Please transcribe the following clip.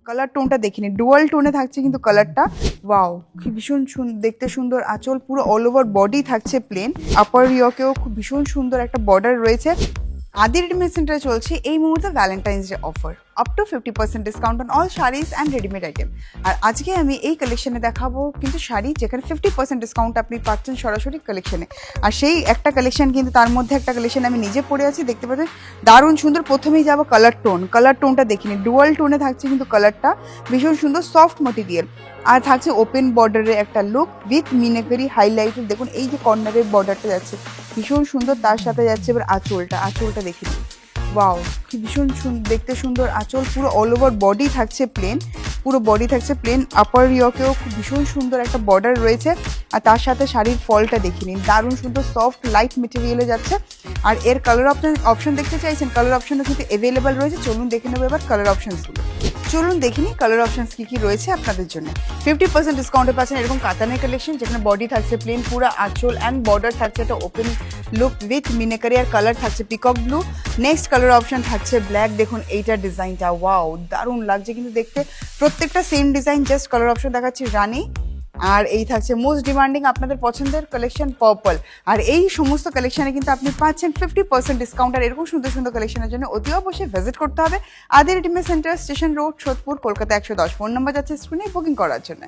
Colour টোনটা দেখিনি, dual টোনে থাকছে কিন্তু কালারটা ওয়াও, খুব ভীষণ দেখতে সুন্দর। আঁচল পুরো অল ওভার বডি থাকছে প্লেন, আপার ইয়কেও খুব ভীষণ সুন্দর একটা বর্ডার রয়েছে। আদি রেডিমেড সেন্টারে চলছে এই মুহূর্তে Valentine's day offer, up to 50% discount on all saris and readymade item. আর আজকে আমি এই কালেকশনে দেখাবো কিন্তু শাড়ি যেখানে 50% ডিসকাউন্ট আপনি পাচ্ছেন সরাসরি কালেকশনে। আর সেই একটা কালেকশন কিন্তু তার মধ্যে একটা কালেকশন আমি নিজে পরে আছি, দেখতে পাচ্ছেন দারুণ সুন্দর। প্রথমেই যাবো কালার টোন, কালার টোনটা দেখিনি, ডুয়াল টোনে থাকছে কিন্তু কালারটা ভীষণ সুন্দর, সফট মেটেরিয়াল। আর থাকছে ওপেন বর্ডারের একটা লুক উইথ মিনাকারি হাইলাইটেড। দেখুন এই যে কর্নারের বর্ডারটা যাচ্ছে ভীষণ সুন্দর, তার সাথে যাচ্ছে এবার আঁচলটা দেখি ওয়াও, কি ভীষণ দেখতে সুন্দর। আঁচল পুরো অল ওভার বডি থাকছে প্লেন, পুরো বডি থাকছে প্লেন, আপার ইয়কেও খুব ভীষণ সুন্দর একটা বর্ডার রয়েছে। আর তার সাথে শাড়ির ফলটা দেখে নিন, দারুণ সুন্দর সফট লাইট মেটেরিয়ালে যাচ্ছে। আর এর কালার অপশন দেখতে চাইছেন, কালার অপশনও কিন্তু অ্যাভেলেবেল রয়েছে। চলুন দেখে নেবো এবার কালার অপশনসগুলো। চলুন দেখে নিই কালার অপশনস কী রয়েছে আপনাদের জন্য। 50% ডিসকাউন্টে পাচ্ছেন এরকম কাতানের কালেকশন, যেখানে বডি থাকছে প্লেন, পুরো আঁচল অ্যান্ড বর্ডার থাকছে একটা ওপেন লুক উইথ মিনাকারি। আর কালার থাকছে peacock blue. Next colour option থাকছে ব্ল্যাক। দেখুন এইটার ডিজাইনটা ওয়াও, দারুণ লাগছে কিন্তু দেখতে। প্রত্যেকটা same design, just colour option দেখাচ্ছি রানি। আর এই থাকছে মোস্ট ডিমান্ডিং আপনাদের পছন্দের কালেকশন পার্পল। আর এই সমস্ত কালেকশনে কিন্তু আপনি পাচ্ছেন 50% ডিসকাউন্ট। আর এরকম সুন্দর সুন্দর কালেকশনের জন্য অতি অবশ্যই ভিজিট করতে হবে আদি readymade centre, station road, Sodepur, Kolkata 110। Phone number যাচ্ছে স্ক্রিনে বুকিং করার জন্য।